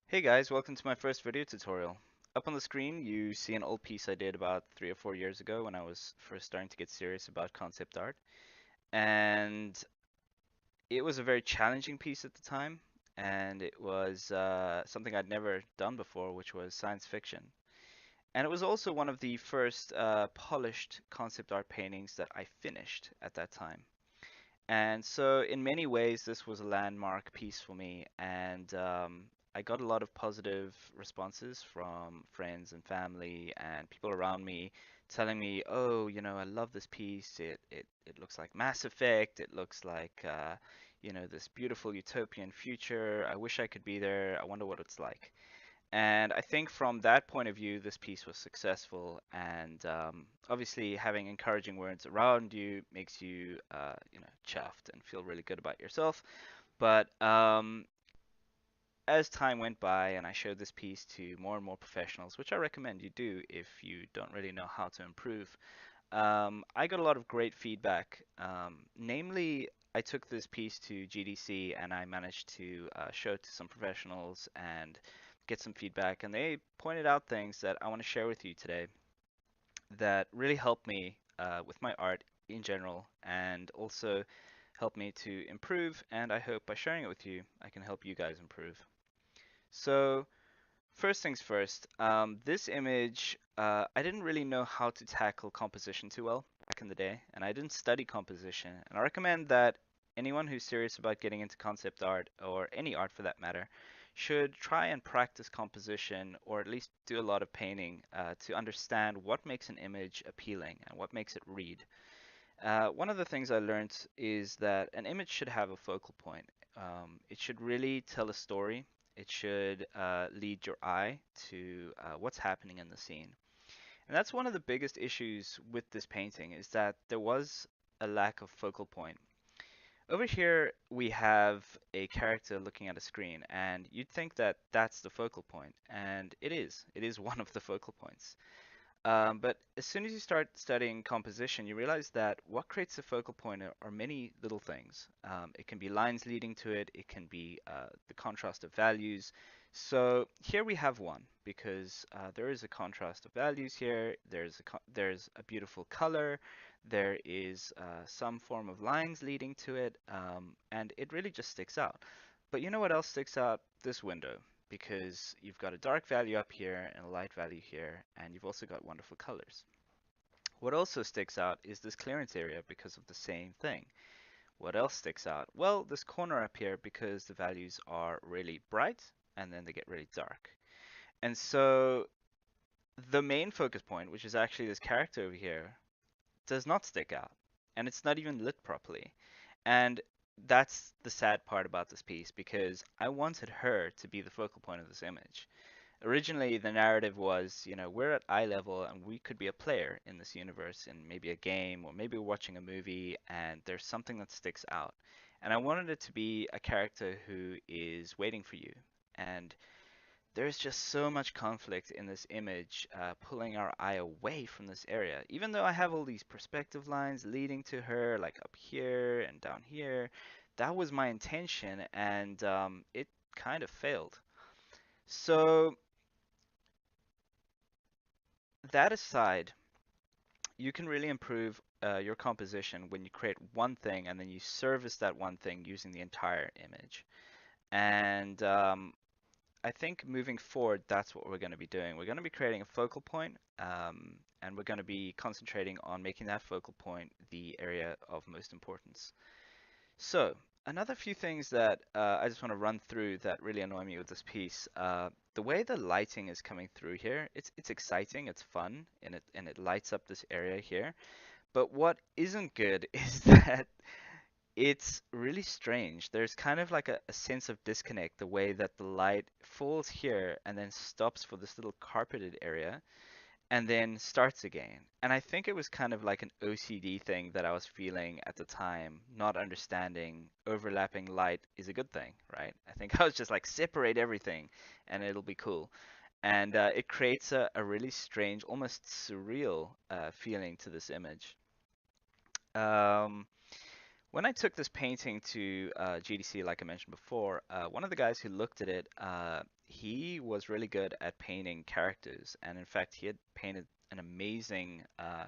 Hey guys, welcome to my first video tutorial. Up on the screen, you see an old piece I did about 3 or 4 years ago when I was first starting to get serious about concept art. And it was a very challenging piece at the time, and it was something I'd never done before, which was science fiction. And it was also one of the first polished concept art paintings that I finished at that time. And so, in many ways, this was a landmark piece for me, and I got a lot of positive responses from friends and family and people around me telling me, "Oh, I love this piece. It looks like Mass Effect. It looks like, this beautiful utopian future. I wish I could be there. I wonder what it's like." And I think from that point of view, this piece was successful. And obviously, having encouraging words around you makes you, chuffed and feel really good about yourself. But as time went by and I showed this piece to more and more professionals, which I recommend you do if you don't really know how to improve, I got a lot of great feedback. Namely, I took this piece to GDC and I managed to show it to some professionals and get some feedback. And they pointed out things that I want to share with you today that really helped me with my art in general and also helped me to improve. And I hope by sharing it with you, I can help you guys improve. So, first things first, this image, I didn't really know how to tackle composition too well back in the day, and I didn't study composition. And I recommend that anyone who's serious about getting into concept art, or any art for that matter, should try and practice composition, or at least do a lot of painting to understand what makes an image appealing and what makes it read. One of the things I learned is that an image should have a focal point. It should really tell a story. It should lead your eye to what's happening in the scene. And that's one of the biggest issues with this painting is that there was a lack of focal point. Over here, we have a character looking at a screen, and you'd think that that's the focal point, and it is. It is one of the focal points. But as soon as you start studying composition, you realize that what creates a focal point are many little things. It can be lines leading to it, it can be the contrast of values. So here we have one because there is a contrast of values here. There's a beautiful color. There is some form of lines leading to it, and it really just sticks out. But you know what else sticks out? This window, because you've got a dark value up here and a light value here, and you've also got wonderful colors. What also sticks out is this clearance area because of the same thing. What else sticks out? Well, this corner up here because the values are really bright and then they get really dark. And so the main focus point, which is actually this character over here, does not stick out. And it's not even lit properly. And that's the sad part about this piece because I wanted her to be the focal point of this image. Originally, the narrative was, we're at eye level and we could be a player in this universe in maybe a game or maybe we're watching a movie and there's something that sticks out. And I wanted it to be a character who is waiting for you. And there's just so much conflict in this image, pulling our eye away from this area. Even though I have all these perspective lines leading to her, like up here and down here, that was my intention, and it kind of failed. So, that aside, you can really improve your composition when you create one thing and then you service that one thing using the entire image. And I think moving forward, that's what we're going to be doing. We're going to be creating a focal point, and we're going to be concentrating on making that focal point the area of most importance. So, another few things that I just want to run through that really annoy me with this piece. The way the lighting is coming through here, it's exciting, it's fun, and it lights up this area here. But what isn't good is that it's really strange. There's kind of like a sense of disconnect, the way that the light falls here and then stops for this little carpeted area and then starts again. And I think it was kind of like an OCD thing that I was feeling at the time, not understanding overlapping light is a good thing, right? I think I was just like separate everything and it'll be cool. And it creates a really strange, almost surreal feeling to this image. Um, When I took this painting to GDC, like I mentioned before, one of the guys who looked at it, he was really good at painting characters, and in fact, he had painted an amazing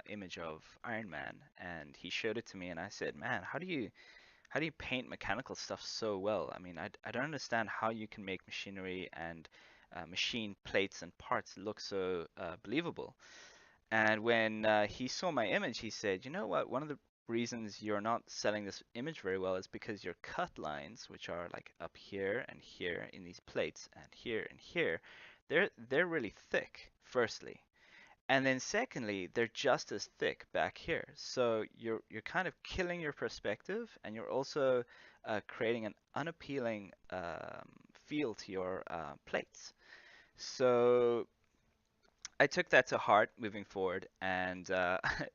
image of Iron Man, and he showed it to me, and I said, "Man, how do you paint mechanical stuff so well? I mean, I don't understand how you can make machinery and machine plates and parts look so believable." And when he saw my image, he said, "You know what? One of the reasons you're not selling this image very well is because your cut lines, which are like up here and here in these plates and here, they're really thick, firstly. And then secondly, they're just as thick back here. So you're kind of killing your perspective, and you're also creating an unappealing feel to your plates." So I took that to heart moving forward, and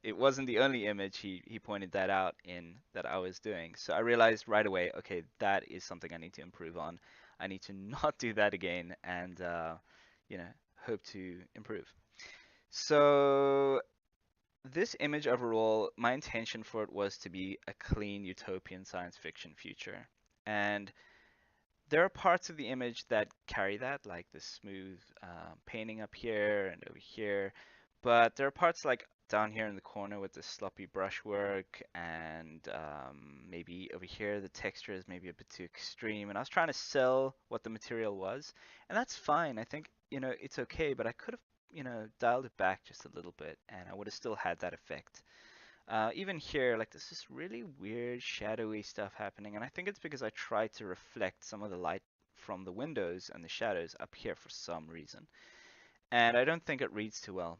it wasn't the only image he pointed that out in that I was doing. So I realized right away, okay, that is something I need to improve on. I need to not do that again, and you know, hope to improve. So this image overall, my intention for it was to be a clean utopian science fiction future, and there are parts of the image that carry that, like the smooth painting up here and over here, but there are parts like down here in the corner with the sloppy brushwork, and maybe over here the texture is maybe a bit too extreme. And I was trying to sell what the material was, and that's fine. I think, it's okay, but I could have, dialed it back just a little bit, and I would have still had that effect. Even here, like there's this really weird shadowy stuff happening, and I think it's because I tried to reflect some of the light from the windows and the shadows up here for some reason. And I don't think it reads too well.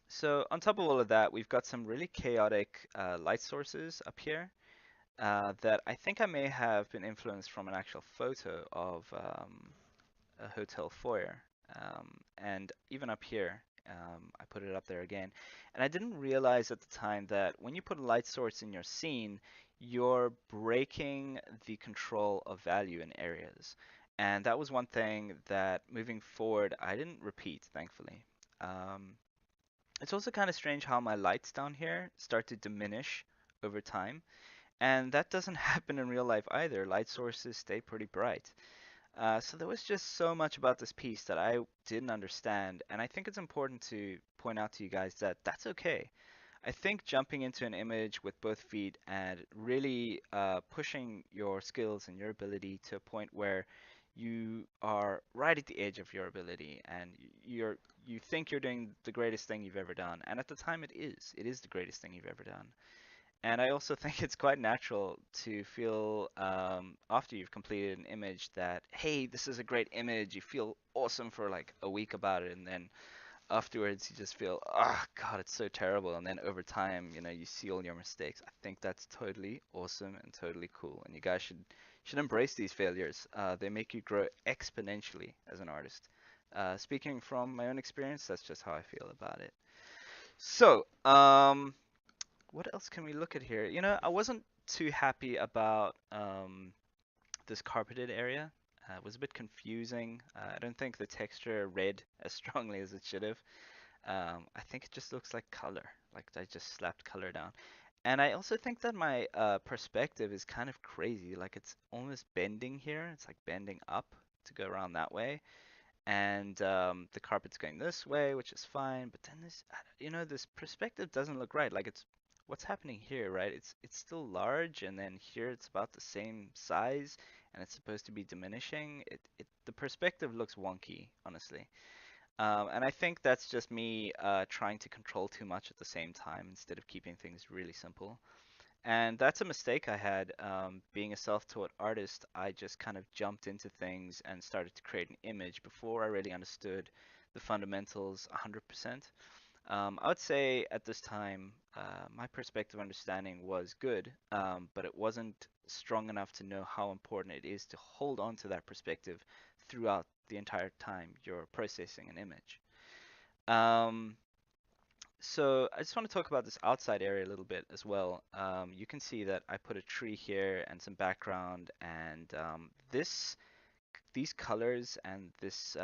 So on top of all of that, we've got some really chaotic light sources up here that I think I may have been influenced from an actual photo of a hotel foyer. And even up here, I put it up there again. And I didn't realize at the time that when you put a light source in your scene, you're breaking the control of value in areas. And that was one thing that moving forward, I didn't repeat, thankfully. Um, it's also kind of strange how my lights down here start to diminish over time. And that doesn't happen in real life either. Light sources stay pretty bright. So there was just so much about this piece that I didn't understand, and I think it's important to point out to you guys that that's okay. I think jumping into an image with both feet and really pushing your skills and your ability to a point where you are right at the edge of your ability, and you think you're doing the greatest thing you've ever done, and at the time it is. It is the greatest thing you've ever done. And I also think it's quite natural to feel after you've completed an image that, hey, this is a great image. You feel awesome for like a week about it, and then afterwards you just feel, oh God, it's so terrible. And then over time, you see all your mistakes. I think that's totally awesome and totally cool. And you guys should embrace these failures. They make you grow exponentially as an artist. Speaking from my own experience, that's just how I feel about it. So, what else can we look at here? I wasn't too happy about this carpeted area. It was a bit confusing. I don't think the texture read as strongly as it should have. I think it just looks like color, like I just slapped color down. And I also think that my perspective is kind of crazy. Like it's almost bending here. It's like bending up to go around that way, and the carpet's going this way, which is fine. But then this perspective doesn't look right. Like it's what's happening here, right? It's still large, and then here it's about the same size, and it's supposed to be diminishing. The perspective looks wonky, honestly. And I think that's just me trying to control too much at the same time instead of keeping things really simple. And that's a mistake I had. Being a self-taught artist, I just kind of jumped into things and started to create an image before I really understood the fundamentals 100%. I would say at this time, my perspective understanding was good, but it wasn't strong enough to know how important it is to hold on to that perspective throughout the entire time you're processing an image. Um, so I just want to talk about this outside area a little bit as well. You can see that I put a tree here and some background, and this these colors and this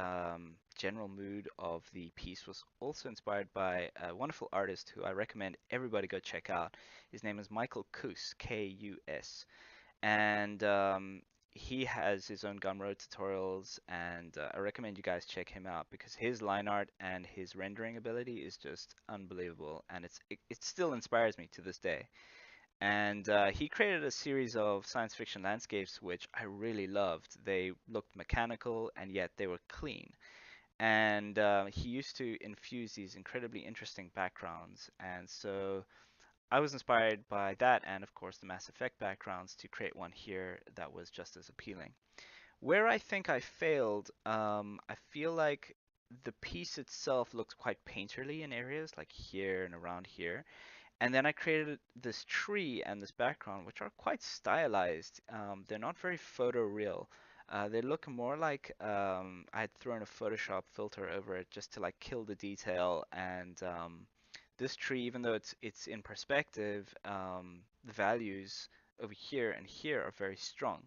general mood of the piece was also inspired by a wonderful artist who I recommend everybody go check out. His name is Michael Kus, Kus, and he has his own Gumroad tutorials, and I recommend you guys check him out because his line art and his rendering ability is just unbelievable, and it still inspires me to this day. And he created a series of science fiction landscapes which I really loved. They looked mechanical and yet they were clean. And he used to infuse these incredibly interesting backgrounds. And so I was inspired by that and, of course, the Mass Effect backgrounds to create one here that was just as appealing. Where I think I failed, I feel like the piece itself looks quite painterly in areas like here and around here. And then I created this tree and this background, which are quite stylized. They're not very photoreal. They look more like I had thrown a Photoshop filter over it just to like kill the detail. And this tree, even though it's in perspective, the values over here and here are very strong.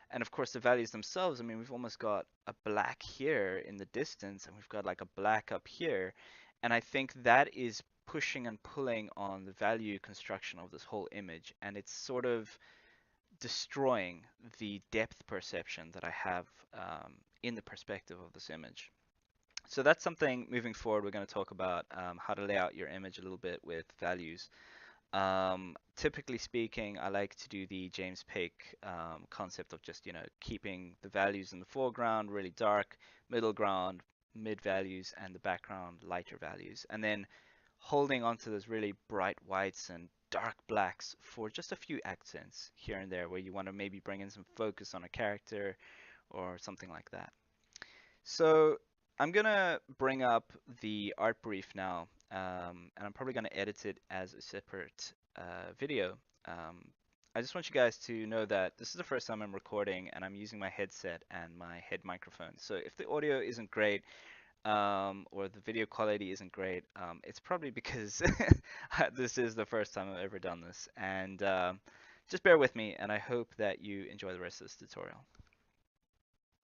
And of course, the values themselves, I mean, we've almost got a black here in the distance, and we've got like a black up here. And I think that is pushing and pulling on the value construction of this whole image. And it's sort of destroying the depth perception that I have in the perspective of this image. So that's something moving forward. We're going to talk about how to lay out your image a little bit with values. Typically speaking, I like to do the James Pake concept of just, keeping the values in the foreground really dark, middle ground, mid values, and the background lighter values. And then holding onto those really bright whites and dark blacks for just a few accents here and there where you want to maybe bring in some focus on a character or something like that. So I'm gonna bring up the art brief now, and I'm probably gonna edit it as a separate video. Um, I just want you guys to know that this is the first time I'm recording, and I'm using my headset and my head microphone. So if the audio isn't great, or the video quality isn't great, it's probably because this is the first time I've ever done this. And just bear with me, and I hope that you enjoy the rest of this tutorial.